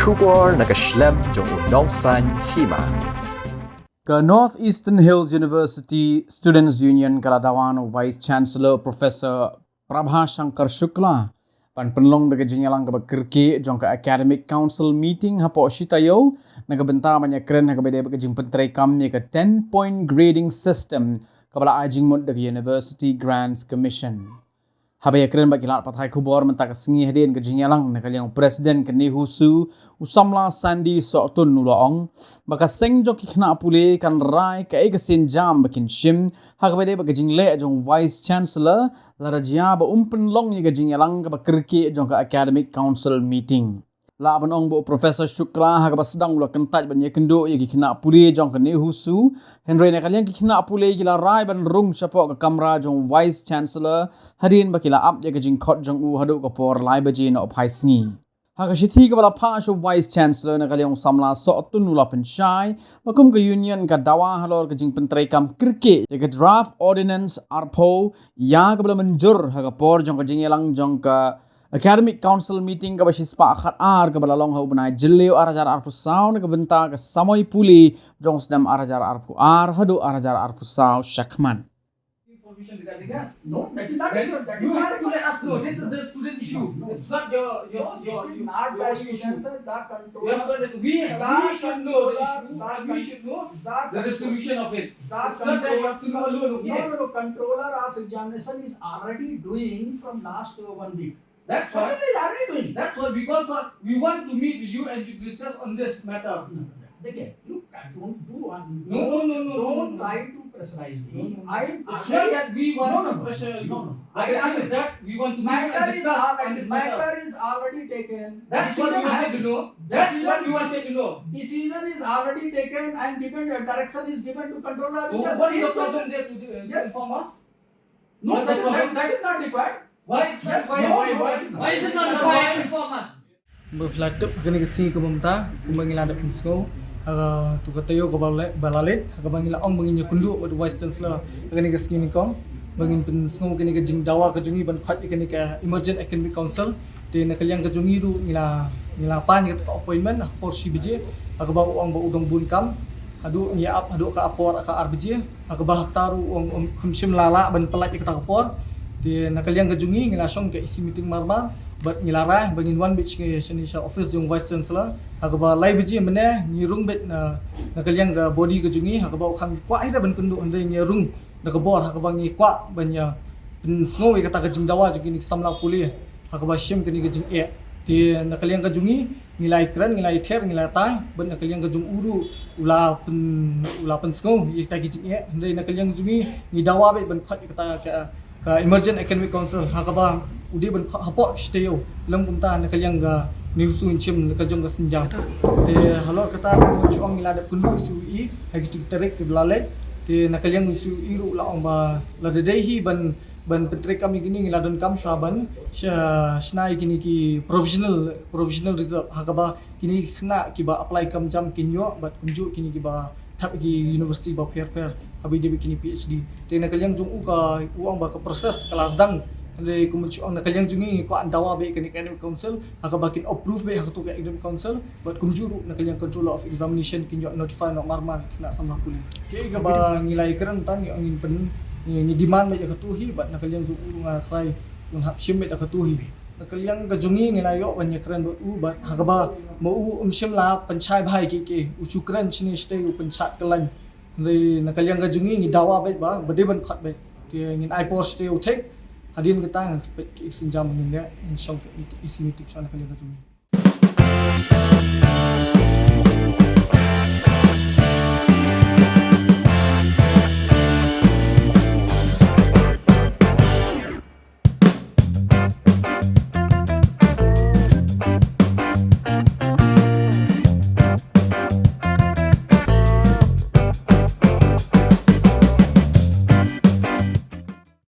Shubor nakaslem jong unongsan Hima. Ke Northeastern Hills University Students Union Dawa Vice Chancellor Professor Prabha Shankar Shukla pan Pynlong daga Jingïalang ke Kyrkieh jong ke Academic Council meeting hapo shitayo nagabenta banyak keren nagabede ke jing pentrai kamni ke 10-point grading system kabala ajing mod daga University Grants Commission. Habaya keren bagi lat pathai kubor mentak sengi hadin ke Jingïalang nakaliang presiden ke Nehusu usamla sandi soktun nulaong baka seng jok kena pule kan rai ke kesin jam bakin shim hakabede bagi jingle jong vice chancellor la rajia ba Pynlong ke Jingïalang ke Kyrkieh jong ke academic council meeting. La banong bo Professor Shukla hakaba sedang ula Kyntait ban Ïakynduh ye kena pule jong ke Nehusu Henry nakaliang kena pule kila rai ban Rung chapok ke Kamra jong vice chancellor hadin bakila up ye ke jing khot jong u hadu ko por lai baji no phai sngi hakashiti ke bala pa shu vice chancellor nakaliang samla so tun ula penchai bakum ke union ka Dawa halor ke jing pentrai kam Kyrkieh ye ke draft ordinance arpo ya ke bala menjur haga por jong ke Jingïalang jong ke Academic Council meeting ke basis pak akhat ar ke balalong hau benai jeleu arajar arpu sau ke benta ke samoi puli jong sedam arajar arpu ar hadu arajar arpu sau syakman. Information regarding that? No, that is not issue. You have to let us know. This is the student issue. It's not your issue. We should know the issue and we should know the resolution of it. It's not that you have to know alone. No. Controller of examination is already doing from last 1 week. That's what they are already doing. That's what because we want to meet with you and to discuss on this matter. Okay, you don't do one. No. Don't try to pressurize me. It's not that we want to pressure you. No. The thing is that we want to meet and discuss on this matter. Matter is already taken. That's what we wanted to know. That's what we wanted to know. Decision is already taken and given. Direction is given to controller. So what is the problem there to inform us? No, that is not required. Why? Why is it not required to inform us? Berflatuk kena kesi ke bumta kumangila ada pensko tu katayo ke balalet ke bangila ong bangin Ïakynduh pada vice chancellor kena kesi ni kong bangin pensko kena ke jing Dawa ke jungi ban khat kena ke emergent academic council te nakaliang ke jungi ru ngila pan ke appointment por si bije ke ba ong ba udong bun kam adu nya ap adu ka apor ka arbije ke ba taru ong khumsim lala ban pelat ke ta apor te nakaliang ke jungi ngila song ke isi meeting marma but ngilara bangin one beach ke senisha office jong vice chancellor hakaba lai biji mene ni Rung bet na nakaliang ga body ke jungi hakaba kham kwa ida ban kundu ande ni Rung na ka bor hakaba ngi kwa banya pin snow kata ke jing Dawa jungi ni samla puli hakaba shim ke ni ke jing ti nakaliang ga jungi ngilai kran ngilai ther ngilai tai ban nakaliang ga jung uru ula pen snow ita ke jing ande nakaliang jungi ni Dawa bet ban khat kata ke emergent academic council hakaba udi ban hapok steo lam kumta nakaliang ga Nehusu inchim nakajong ga senjang te halo kata chuang ila dap kundu sui hagitu tarik ke belalet te nakaliang su iru la ong ba la dehi ban petrek kami gini ngiladon kam shaban snai kini ki provisional result hakaba kini kena kiba apply kam jam kinyo but kunju kini kiba tap gi university ba fair habi dia kini PhD te nakaliang jung ka uang ba ka proses kelas dang ande kumuchu ang nakaliang jungi ko Dawa be kini academic council hakabakin approve be hakatu ke academic council but kumjuru nakaliang controller of examination kinyo notify no marman kena samla puli ke ga ba ngilai keren tan yang angin pen ni demand be hakatuhi but nakaliang jungu nga try yung hapshim be hakatuhi nakaliang ga jungi ngilayo banya keren dot u but hakaba mau umshim la panchai bhai ke uchu keren chini stay u panchat kalan ande nakaliang ga jungi ni Dawa be ba bade ban khat be te ngin I post stay u thek hadin kita ngan spek iksin jam ngin ya insong isi meeting sana kali ka jungi